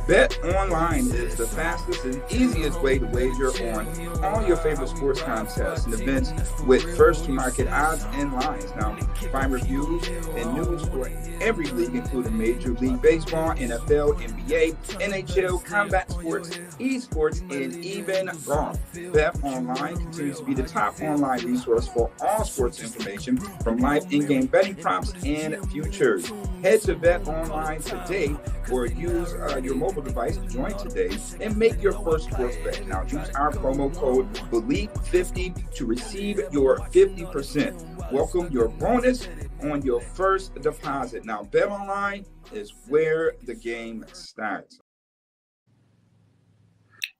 Bet Online is the fastest and easiest way to wager on all your favorite sports contests and events with first-to-market odds and lines. Now, find reviews and news for every league, including Major League Baseball, NFL, NBA, NHL, combat sports, esports, and even golf. Bet Online continues to be the top online resource for all sports information, from live in-game betting props and futures. Head to Bet Online today or use your mobile device to join today and make your first sports bet. Now, use our promo code BLEAV50 to receive your 50%. Welcome your bonus on your first deposit. Now, Bet Online is where the game starts.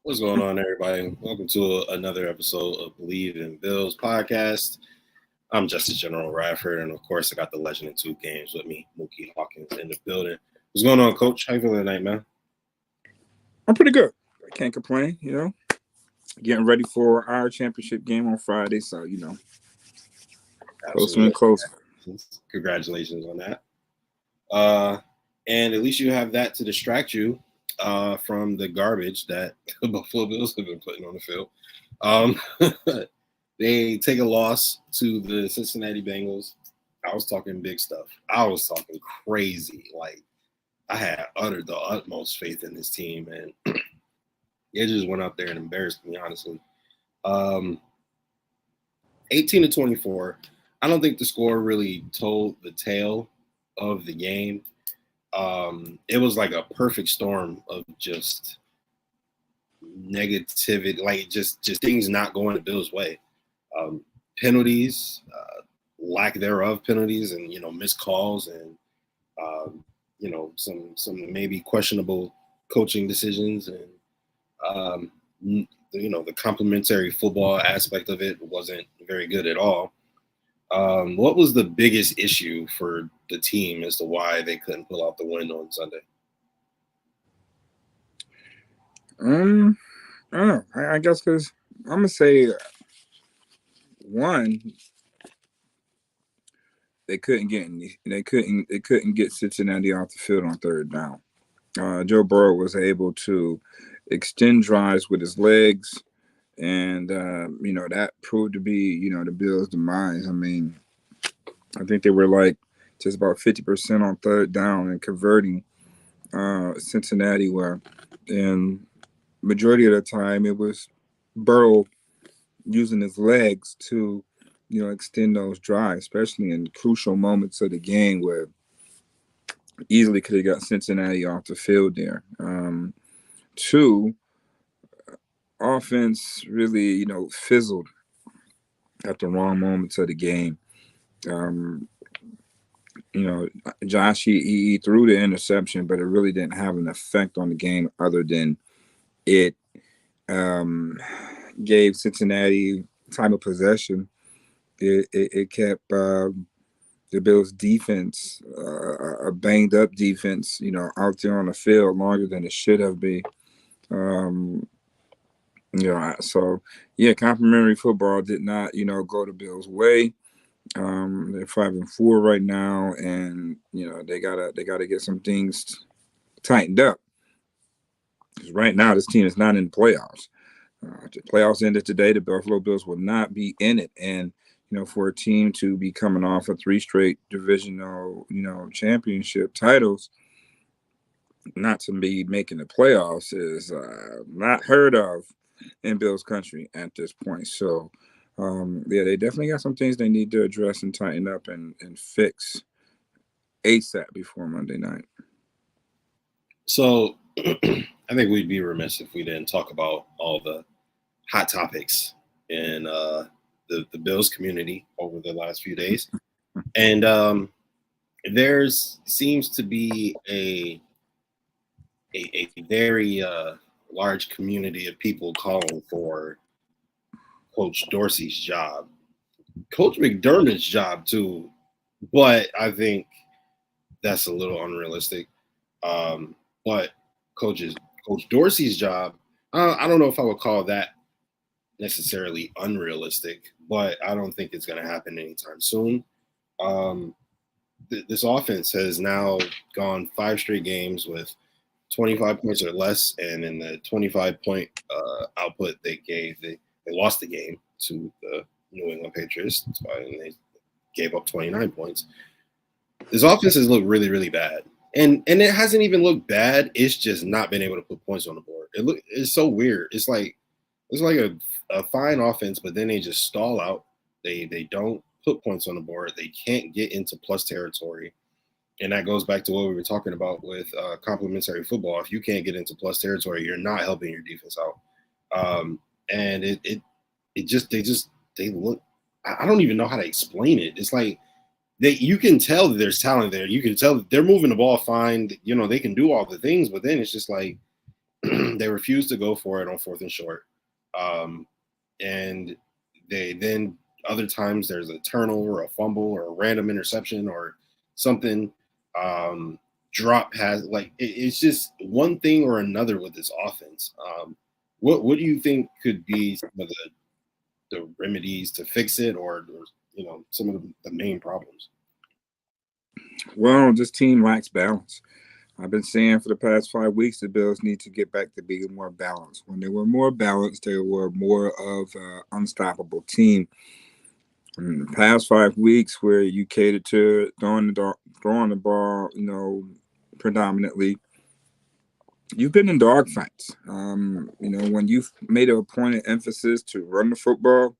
What's going on, everybody? Welcome to another episode of BLEAV and Bills podcast. I'm Justice General Radford, and of course, I got the Legend in 2 games with me, Muki Hawkins, in the building. What's going on, Coach? How you feeling tonight, man? I'm pretty good. I can't complain, Getting ready for our championship game on Friday, so, closer and closer. Congratulations on that. And at least you have that to distract you from the garbage that the Buffalo Bills have been putting on the field. They take a loss to the Cincinnati Bengals. I was talking big stuff. I was talking crazy. Like, I had uttered the utmost faith in this team, and it just went out there and embarrassed me, honestly. 18-24. I don't think the score really told the tale of the game. It was like a perfect storm of just negativity, like just things not going the Bills' way. Penalties, lack thereof penalties, and missed calls, and some maybe questionable coaching decisions, and the complementary football aspect of it wasn't very good at all. What was the biggest issue for the team as to why they couldn't pull out the win on Sunday? I don't know. I guess because I'm gonna say one, they couldn't get Cincinnati off the field on third down. Joe Burrow was able to extend drives with his legs, and that proved to be the Bills' demise. I mean, I think they were like just about 50% on third down and converting. Cincinnati were, and majority of the time it was Burrow using his legs to extend those drives, especially in crucial moments of the game where easily could have got Cincinnati off the field there. Two, offense really, fizzled at the wrong moments of the game. Josh, he threw the interception, but it really didn't have an effect on the game other than it gave Cincinnati time of possession. It kept the Bills' defense, a banged up defense, out there on the field longer than it should have been. Complimentary football did not, go the Bills' way. They're 5-4 right now, and they gotta get some things tightened up. Because right now, this team is not in the playoffs. The playoffs ended today. The Buffalo Bills will not be in it, and for a team to be coming off of 3 straight divisional, championship titles, not to be making the playoffs is not heard of in Bills country at this point. So, they definitely got some things they need to address and tighten up and fix ASAP before Monday night. So, I think we'd be remiss if we didn't talk about all the hot topics in the Bills community over the last few days. And there seems to be a very large community of people calling for Coach Dorsey's job, Coach McDermott's job too, but I think that's a little unrealistic. But Coach Dorsey's job, I don't know if I would call that necessarily unrealistic, but I don't think it's going to happen anytime soon. This offense has now gone 5 straight games with 25 points or less, and in the 25-point output they gave, they lost the game to the New England Patriots. That's why, and they gave up 29 points. This offense has looked really, really bad, and it hasn't even looked bad. It's just not been able to put points on the board. It's so weird. It's like a fine offense, but then they just stall out. They don't put points on the board. They can't get into plus territory. And that goes back to what we were talking about with complementary football. If you can't get into plus territory, you're not helping your defense out. And they look. I don't even know how to explain it. It's like you can tell that there's talent there. You can tell that they're moving the ball fine. You know, they can do all the things, but then it's just like they refuse to go for it on 4th and short. And they then other times there's a turnover, a fumble, or a random interception or something. Drop pass, like it's just one thing or another with this offense. What do you think could be some of the remedies to fix it, or you know, some of the main problems? Well, this team lacks balance. I've been saying for the past 5 weeks the Bills need to get back to being more balanced. When they were more balanced, they were more of an unstoppable team. In the past 5 weeks, where you catered to throwing the ball, you know, predominantly, you've been in dogfights. You know, when you've made a pointed emphasis to run the football,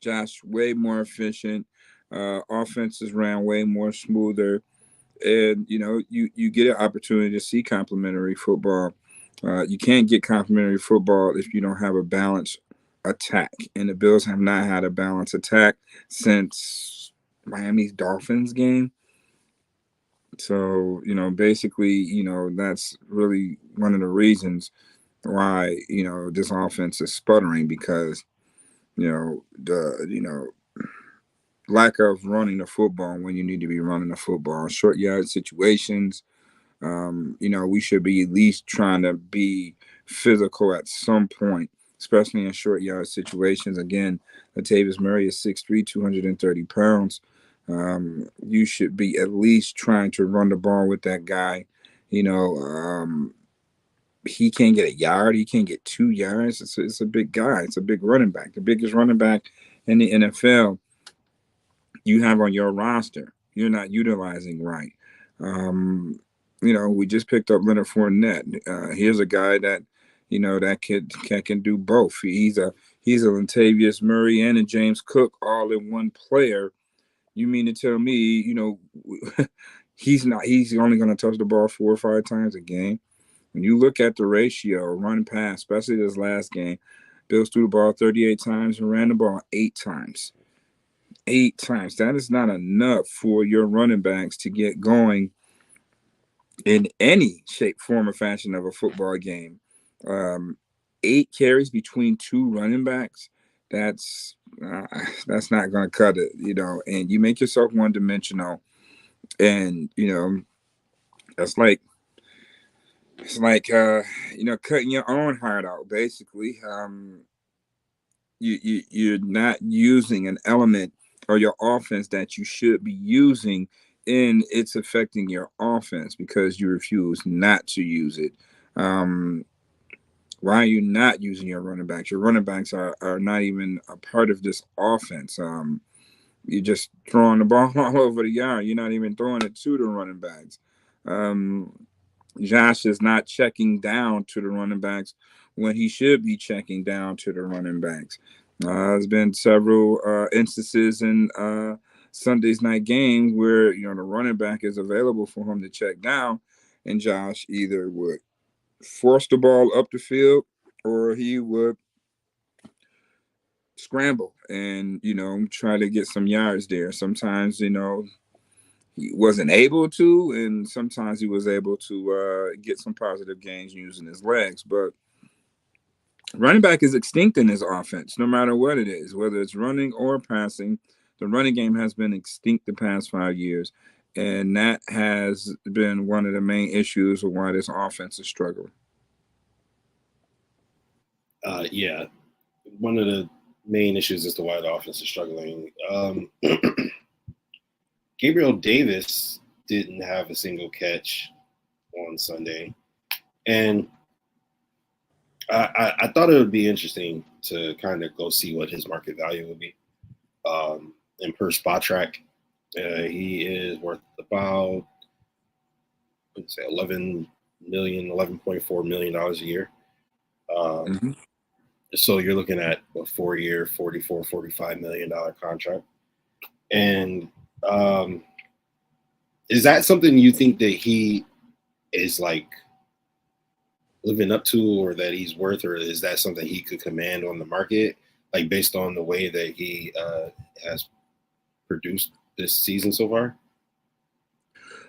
Josh way more efficient. Offenses ran way more smoother, and you know, you get an opportunity to see complimentary football. You can't get complimentary football if you don't have a balanced attack, and the Bills have not had a balanced attack since Miami's Dolphins game. So, you know, basically, you know, that's really one of the reasons why, you know, this offense is sputtering, because, you know, the lack of running the football when you need to be running the football, short yard situations. You know, we should be at least trying to be physical at some point, especially in short yard situations. Again, Latavius Murray is 6'3", 230 pounds. You should be at least trying to run the ball with that guy. You know, he can't get a yard. He can't get 2 yards. It's a big guy. It's a big running back, the biggest running back in the NFL you have on your roster. You're not utilizing right. You know, we just picked up Leonard Fournette. Here's a guy that, you know, that can do both. He's a Latavius Murray and a James Cook all in one player. You mean to tell me, you know, he's only going to touch the ball 4 or 5 times a game? When you look at the ratio, run pass, especially this last game, Bills threw the ball 38 times and ran the ball 8 times. 8 times. That is not enough for your running backs to get going in any shape, form, or fashion of a football game. 8 carries between 2 running backs. That's not going to cut it, you know. And you make yourself one-dimensional, and you know it's like you know, cutting your own heart out. Basically, you're not using an element or your offense that you should be using, and it's affecting your offense because you refuse not to use it. Why are you not using your running backs? Your running backs are not even a part of this offense. You're just throwing the ball all over the yard. You're not even throwing it to the running backs. Josh is not checking down to the running backs when he should be checking down to the running backs. There's been several instances in Sunday's night games where, you know, the running back is available for him to check down, and Josh either would force the ball up the field or he would scramble and, you know, try to get some yards there. Sometimes, you know, he wasn't able to, and sometimes he was able to get some positive gains using his legs. But running back is extinct in this offense, no matter what it is, whether it's running or passing. The running game has been extinct the past 5 years, and that has been one of the main issues of why this offense is struggling. Yeah, one of the main issues as to why the offense is struggling. Gabriel Davis didn't have a single catch on Sunday, and I thought it would be interesting to kind of go see what his market value would be. And per spot track, he is worth about, let's say, 11.4 million dollars a year. Mm-hmm. So you're looking at a 4-year, $44-45 million contract. And is that something you think that he is like living up to, or that he's worth, or is that something he could command on the market, like based on the way that he has produced this season so far?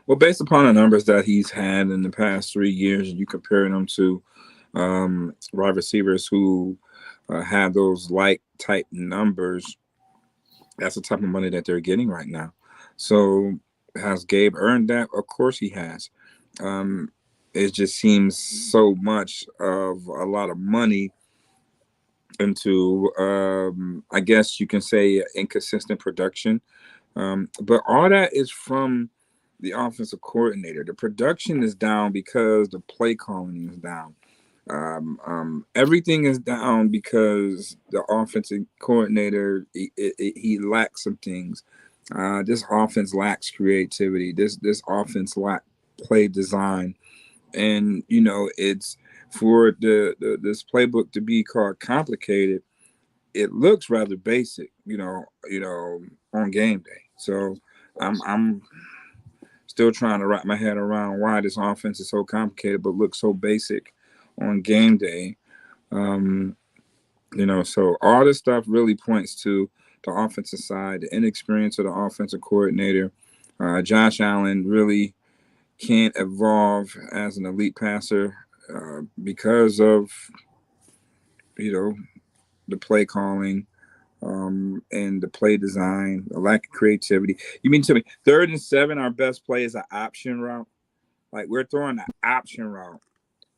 Well, based upon the numbers that he's had in the past 3 years, and you comparing them to wide receivers who have those like type numbers, that's the type of money that they're getting right now. So has Gabe earned that? Of course he has. It just seems so much of a lot of money into, I guess you can say, inconsistent production. But all that is from the offensive coordinator. The production is down because the play calling is down. Everything is down because the offensive coordinator he lacks some things. This offense lacks creativity. This offense lacks play design, and it's for this playbook to be called complicated. It looks rather basic, on game day. So I'm still trying to wrap my head around why this offense is so complicated but looks so basic on game day. Um, so all this stuff really points to the offensive side, the inexperience of the offensive coordinator. Josh Allen really can't evolve as an elite passer because of, the play calling and the play design, the lack of creativity. You mean to me, 3rd and 7, our best play is an option route? Like, we're throwing an option route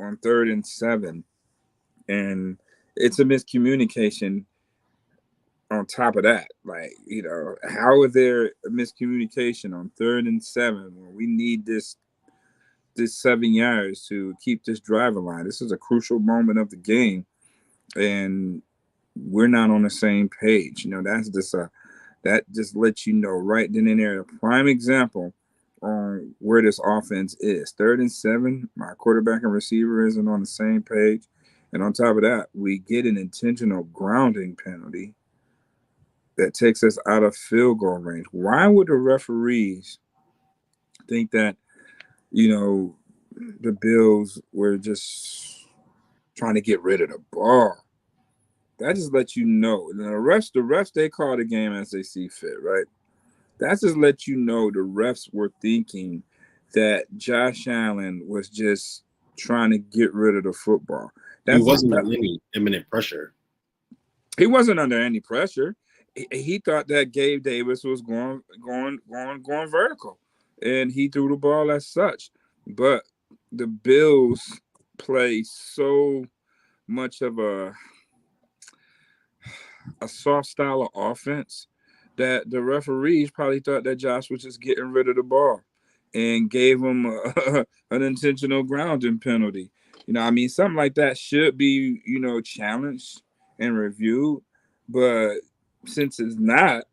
on 3rd and 7, and it's a miscommunication on top of that. Like, how is there a miscommunication on 3rd and 7 when we need this 7 yards to keep this drive alive? This is a crucial moment of the game, and we're not on the same page. That's just that just lets you know right then and there, a prime example on where this offense is. 3rd and 7, my quarterback and receiver isn't on the same page. And on top of that, we get an intentional grounding penalty that takes us out of field goal range. Why would the referees think that, the Bills were just trying to get rid of the ball? That just lets you know. And the refs, they call the game as they see fit, right? That just lets you know the refs were thinking that Josh Allen was just trying to get rid of the football. He wasn't under any imminent pressure. He wasn't under any pressure. He thought that Gabe Davis was going vertical, and he threw the ball as such. But the Bills play so much of a soft style of offense that the referees probably thought that Josh was just getting rid of the ball and gave him an intentional grounding penalty. Something like that should be, challenged and reviewed. But since it's not,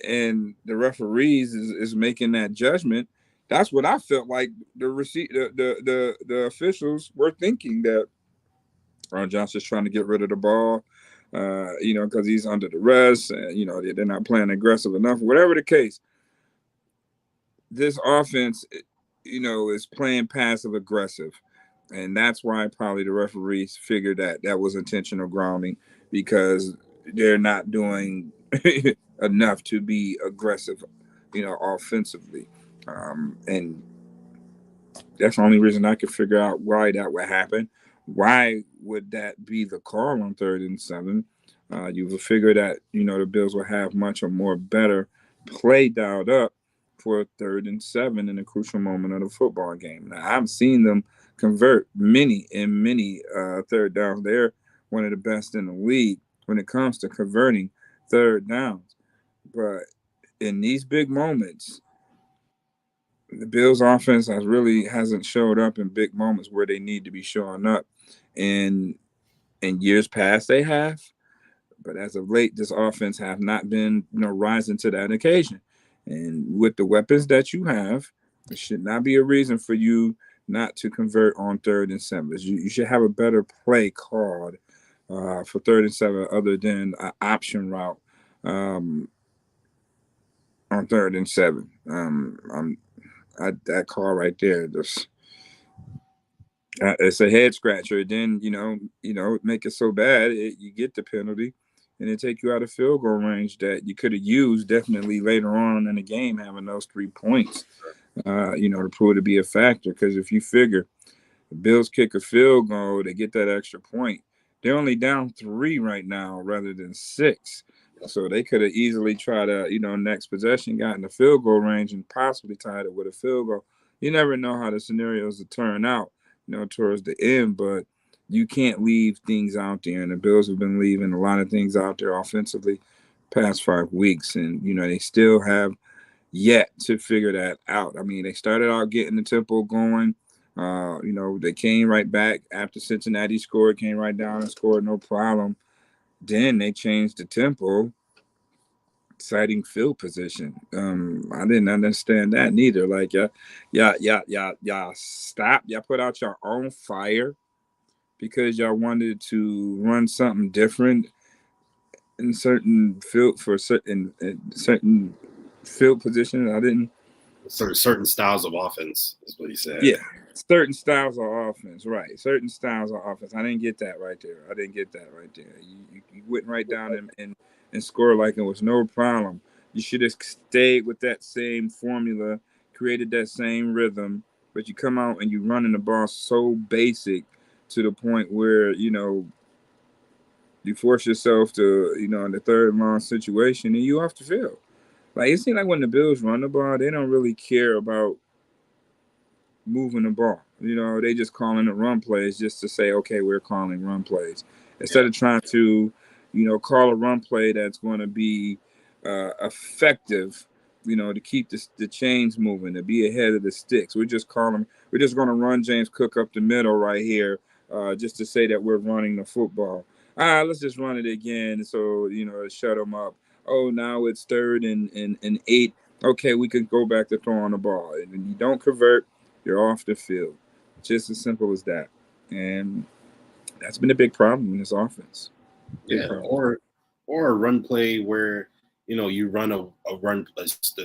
and the referees is making that judgment, that's what I felt like the officials were thinking, that Josh is trying to get rid of the ball, because he's under duress, and, they're not playing aggressive enough. Whatever the case, this offense, is playing passive aggressive. And that's why probably the referees figured that that was intentional grounding, because they're not doing enough to be aggressive, offensively. And that's the only reason I could figure out why that would happen. Why would that be the call on 3rd and 7? You would figure that, the Bills will have much or more better play dialed up for 3rd and 7 in a crucial moment of the football game. Now, I've seen them convert many third downs. They're one of the best in the league when it comes to converting third downs. But in these big moments, The Bills offense hasn't showed up in big moments where they need to be showing up. And in years past they have, but as of late, this offense have not been, rising to that occasion. And with the weapons that you have, it should not be a reason for you not to convert on 3rd and 7. You should have a better play called for 3rd and 7 other than an option route um, on 3rd and 7. That call right there, just it's a head scratcher. Then make it so bad you get the penalty, and it take you out of field goal range that you could have used definitely later on in the game, having those 3 points, to prove to be a factor. Because if you figure the Bills kick a field goal, they get that extra point. They're only down 3 right now rather than 6. So they could have easily tried to, next possession, got in the field goal range and possibly tied it with a field goal. You never know how the scenarios will turn out, towards the end, but you can't leave things out there. And the Bills have been leaving a lot of things out there offensively past 5 weeks. And, they still have yet to figure that out. I mean, they started out getting the tempo going. They came right back after Cincinnati scored, came right down and scored, no problem. Then they changed the tempo, citing field position. I didn't understand that neither. Like, y'all stop. Y'all put out your own fire because y'all wanted to run something different in certain field for certain field positions. I didn't. Certain styles of offense is what he said. Yeah, certain styles of offense, right? Certain styles of offense. I didn't get that right there. You went right down and scored like it was no problem. You should have stayed with that same formula, created that same rhythm, but you come out and you running the ball so basic to the point where you force yourself to in the 3rd and long situation and you off the field. Like, it seems like when the Bills run the ball, they don't really care about moving the ball. They just calling the run plays just to say, okay, we're calling run plays. Instead of trying to, call a run play that's going to be effective, to keep the chains moving, to be ahead of the sticks. We're just going to run James Cook up the middle right here just to say that we're running the football. Let's just run it again. So, shut them up. Oh, now it's 3rd and 8. Okay, we can go back to throwing the ball. And you don't convert, you're off the field. Just as simple as that. And that's been a big problem in this offense. Or a run play where you run a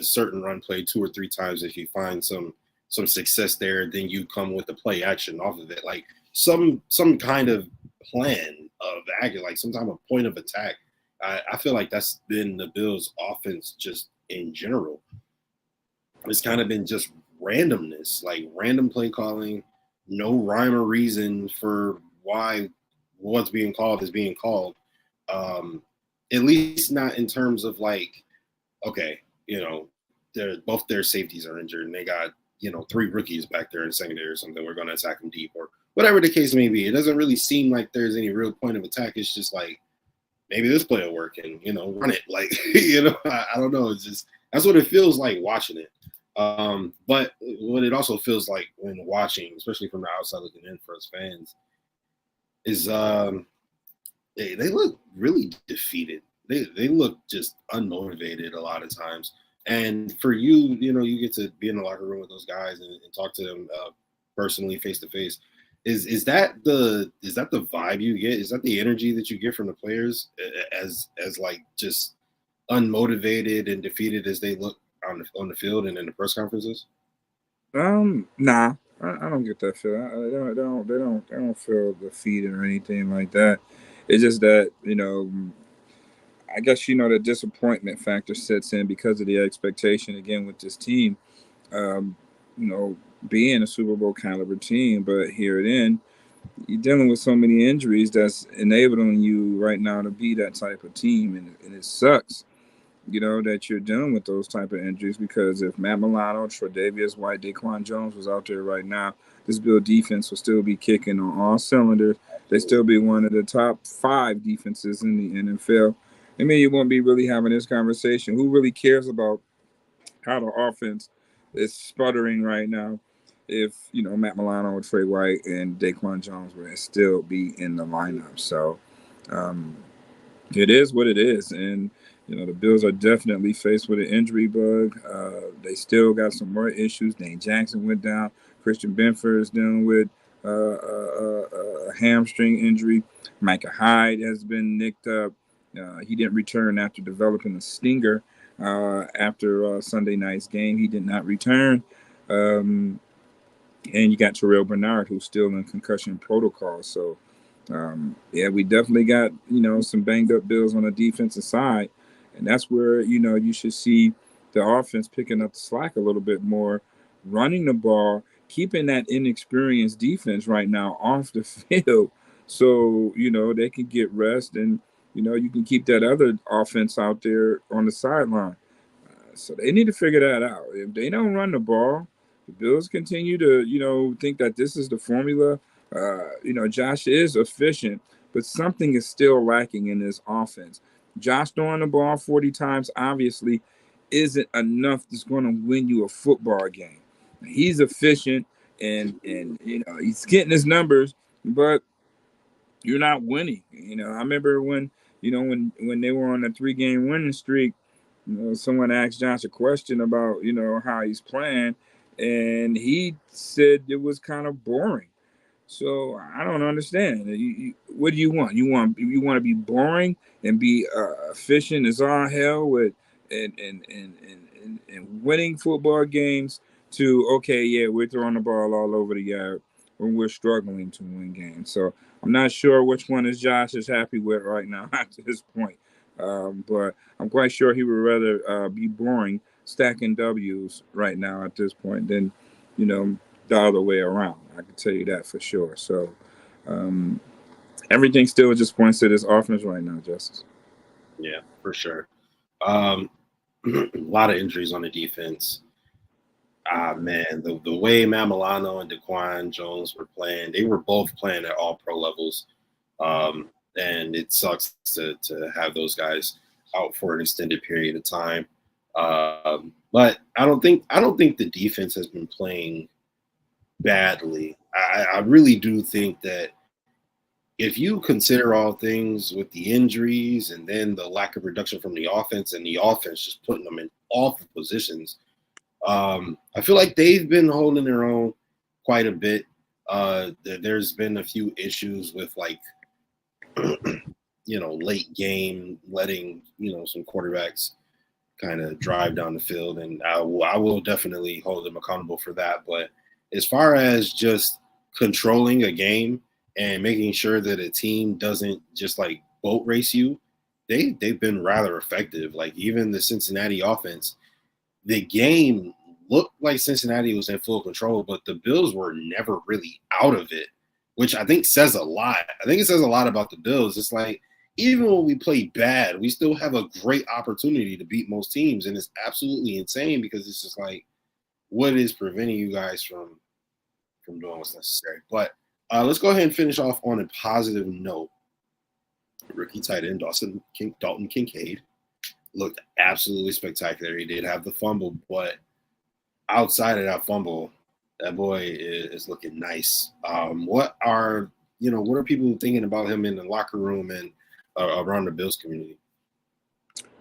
certain run play 2 or 3 times. If you find some success there, then you come with the play action off of it, like some kind of plan of action, like some type of point of attack. I feel like that's been the Bills' offense just in general. It's kind of been just randomness, like random play calling, no rhyme or reason for why what's being called is being called. At least not in terms of like, okay, both their safeties are injured and they got 3 rookies back there in secondary or something. We're going to attack them deep or whatever the case may be. It doesn't really seem like there's any real point of attack. It's just like, maybe this play will work and run it. Like I don't know. It's just that's what it feels like watching it. But what it also feels like when watching, especially from the outside looking in for us fans, is they look really defeated. They look just unmotivated a lot of times. And for you, you get to be in the locker room with those guys and talk to them personally, face to face. Is that the vibe you get? Is that the energy that you get from the players as like just unmotivated and defeated as they look on the field and in the press conferences? Nah, I don't get that feel. They don't feel defeated or anything like that. It's just that I guess the disappointment factor sets in because of the expectation again with this team. Um, being a Super Bowl caliber team, but here it in, you're dealing with so many injuries that's enabling you right now to be that type of team, and it sucks. That you're dealing with those type of injuries because if Matt Milano, Tre'Davious White, Daquan Jones was out there right now, this Bill defense will still be kicking on all cylinders. They still be one of the top 5 defenses in the NFL. I mean, you won't be really having this conversation. Who really cares about how the offense it's sputtering right now. If Matt Milano, Trey White, and Daquan Jones would still be in the lineup, so um, it is what it is, and the Bills are definitely faced with an injury bug. They still got some more issues. Dane Jackson went down. Christian Benford is dealing with a hamstring injury. Micah Hyde has been nicked up. He didn't return after developing a stinger after Sunday night's game. He did not return. Um, and you got Terrell Bernard, who's still in concussion protocol. So yeah, we definitely got some banged up Bills on the defensive side, and that's where you should see the offense picking up the slack a little bit more, running the ball, keeping that inexperienced defense right now off the field, so they can get rest, and you can keep that other offense out there on the sideline. So they need to figure that out. If they don't run the ball, the Bills continue to, think that this is the formula. Josh is efficient, but something is still lacking in this offense. Josh throwing the ball 40 times obviously isn't enough that's going to win you a football game. He's efficient and he's getting his numbers, but you're not winning. I remember when they were on a 3-game winning streak, someone asked Josh a question about, how he's playing, and he said it was kind of boring. So I don't understand. What do you want? You want to be boring and be efficient as all hell with and winning football games to okay, yeah, we're throwing the ball all over the yard when we're struggling to win games. So I'm not sure which one is Josh is happy with right now at this point. But I'm quite sure he would rather be boring stacking W's right now at this point than, you know, the other way around. I can tell you that for sure. So um, everything still just points to this offense right now, Justice. Yeah, for sure. Um, a lot of injuries on the defense. Ah man, the way Matt Milano and Daquan Jones were playing, they were both playing at all pro levels. And it sucks to have those guys out for an extended period of time. But I don't think the defense has been playing badly. I really do think that if you consider all things with the injuries and then the lack of production from the offense and the offense just putting them in awful positions, I feel like they've been holding their own quite a bit. There's been a few issues with like late game letting some quarterbacks kind of drive down the field, and I will definitely hold them accountable for that. But as far as just controlling a game and making sure that a team doesn't just like boat race you, they've been rather effective. Like even the Cincinnati offense, the game looked like Cincinnati was in full control, but the Bills were never really out of it, which I think says a lot. I think it says a lot about the Bills. It's like even when we play bad, we still have a great opportunity to beat most teams, and it's absolutely insane because it's just like what is preventing you guys from doing what's necessary. But let's go ahead and finish off on a positive note. Rookie tight end Dalton Kincaid looked absolutely spectacular. He did have the fumble, but outside of that fumble, that boy is looking nice. What are people thinking about him in the locker room and around the Bills community?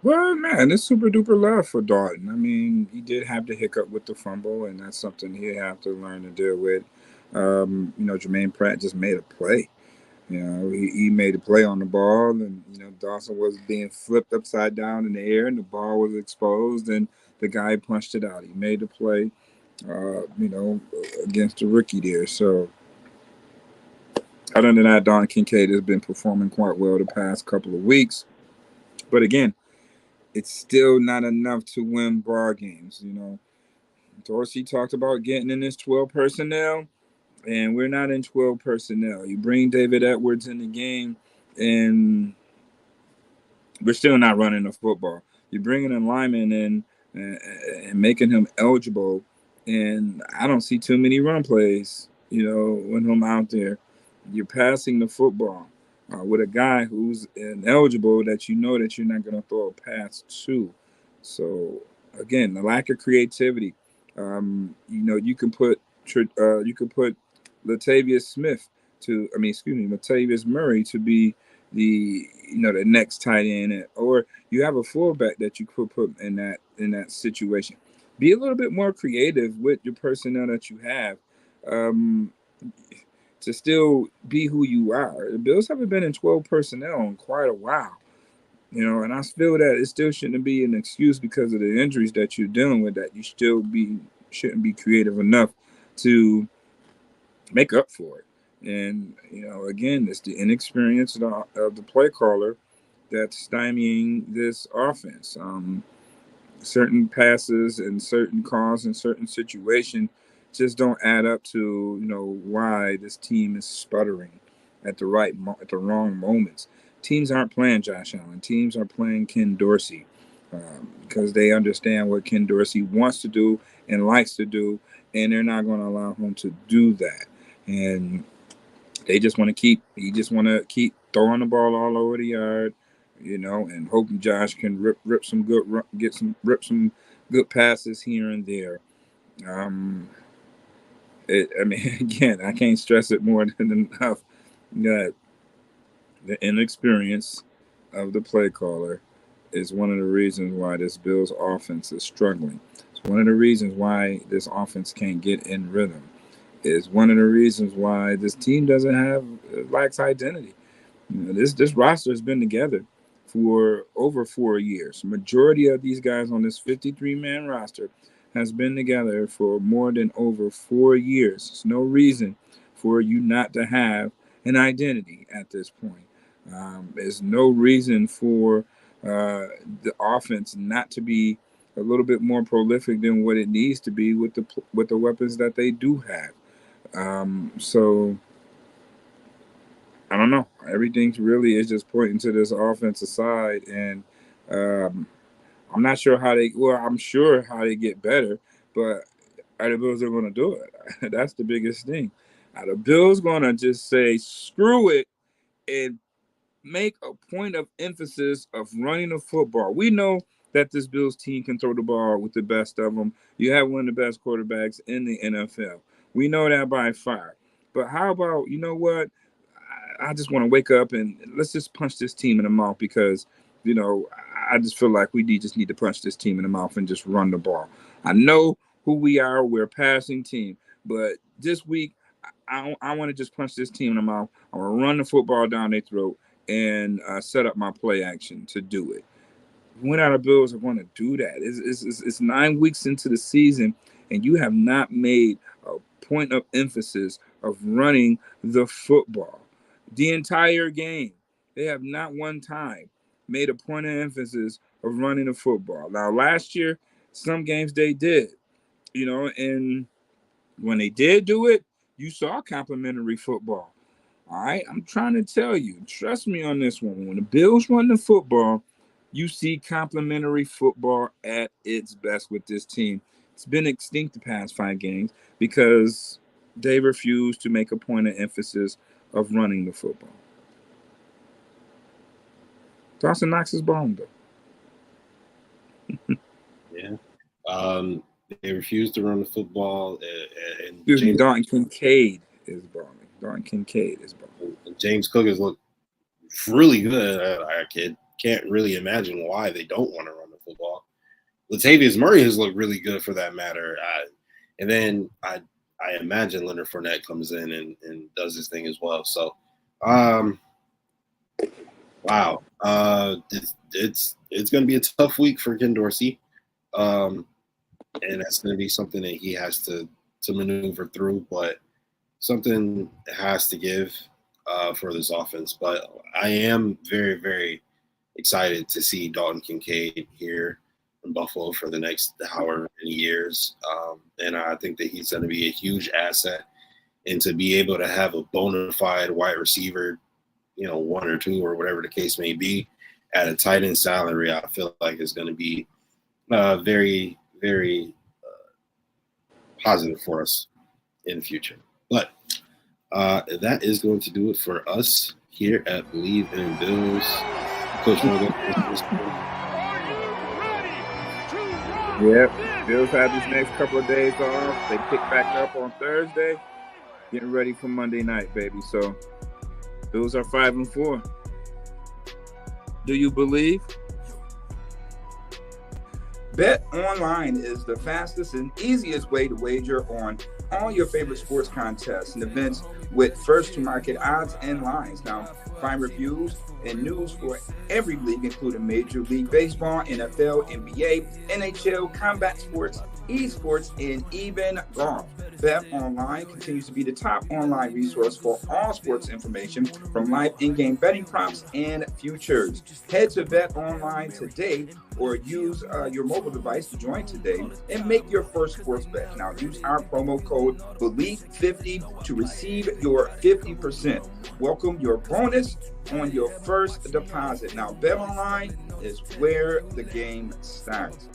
Well, man, it's super duper love for Dalton. I mean, he did have the hiccup with the fumble, and that's something he'll have to learn to deal with. Jermaine Pratt just made a play. He made a play on the ball, and Dawson was being flipped upside down in the air, and the ball was exposed, and the guy punched it out. He made the play, against the rookie there. So, other than that, Don Kincaid has been performing quite well the past couple of weeks. But again, it's still not enough to win ball games. Dorsey talked about getting in this 12 personnel, and we're not in 12 personnel. You bring David Edwards in the game, and we're still not running the football. You're bringing a lineman in and making him eligible, and I don't see too many run plays, when I'm out there. You're passing the football with a guy who's ineligible that that you're not going to throw a pass to. So, again, the lack of creativity. You can put Latavius Smith Latavius Murray to be the next tight end, or you have a fullback that you could put in that situation. Be a little bit more creative with your personnel that you have. Um, to still be who you are. The Bills haven't been in 12 personnel in quite a while, and I feel that it still shouldn't be an excuse because of the injuries that you're dealing with, that you shouldn't be creative enough to make up for it. And, again, it's the inexperience of the play caller that's stymieing this offense. Certain passes and certain calls in certain situations just don't add up to why this team is sputtering at the wrong moments. Teams aren't playing Josh Allen. Teams are playing Ken Dorsey, because they understand what Ken Dorsey wants to do and likes to do, and they're not going to allow him to do that. And he just want to keep throwing the ball all over the yard, and hoping Josh can rip some good passes here and there. Again, I can't stress it more than enough that the inexperience of the play caller is one of the reasons why this Bills offense is struggling. It's one of the reasons why this offense can't get in rhythm. It's one of the reasons why this team lacks identity. This roster has been together for over 4 years. Majority of these guys on this 53-man roster has been together for more than over 4 years. There's no reason for you not to have an identity at this point. There's no reason for the offense not to be a little bit more prolific than what it needs to be with the weapons that they do have. So I don't know. Everything really is just pointing to this offensive side, and I'm not sure how they. Well, I'm sure how they get better, but are the Bills going to do it? That's the biggest thing. Are the Bills going to just say screw it and make a point of emphasis of running the football? We know that this Bills team can throw the ball with the best of them. You have one of the best quarterbacks in the NFL. We know that by far. But how about, what? I just want to wake up and let's just punch this team in the mouth, because, I just feel like we just need to punch this team in the mouth and just run the ball. I know who we are. We're a passing team. But this week, I want to just punch this team in the mouth. I want to run the football down their throat and set up my play action to do it. When are the Bills are going to do that? It's 9 weeks into the season, and you have not made a point of emphasis of running the football. The entire game, they have not one time made a point of emphasis of running the football. Now, last year, some games they did, and when they did do it, you saw complimentary football. All right, I'm trying to tell you, trust me on this one. When the Bills run the football, you see complimentary football at its best with this team. It's been extinct the past 5 games because they refuse to make a point of emphasis of running the football. Dawson Knox is balling, though. Yeah. They refuse to run the football. And Dalton Kincaid is balling. And James Cook has looked really good. I can't really imagine why they don't want to run the football. Latavius Murray has looked really good for that matter. And then I imagine Leonard Fournette comes in and does his thing as well. So, wow. It's going to be a tough week for Ken Dorsey. And that's going to be something that he has to maneuver through, but something has to give for this offense. But I am very, very excited to see Dalton Kincaid here in Buffalo for the next however many years. And I think that he's going to be a huge asset. And to be able to have a bona fide wide receiver, 1 or 2 or whatever the case may be, at a tight end salary, I feel like is going to be very, very positive for us in the future. But that is going to do it for us here at BLEAV in Bills. Coach, Yep. Bills have these next couple of days off. They pick back up on Thursday. Getting ready for Monday night, baby. So Bills are 5-4. Do you believe? Bet Online is the fastest and easiest way to wager on all your favorite sports contests and events with first-to-market odds and lines. Now, find reviews and news for every league, including Major League Baseball, NFL, NBA, NHL, combat sports, esports, and even golf. Bet Online continues to be the top online resource for all sports information, from live in-game betting props and futures. Head to Bet Online today or use your mobile device to join today and make your first sports bet. Now, use our promo code BLEAV50 to receive your 50%. Welcome your bonus on your first deposit. Now, Bet Online is where the game starts.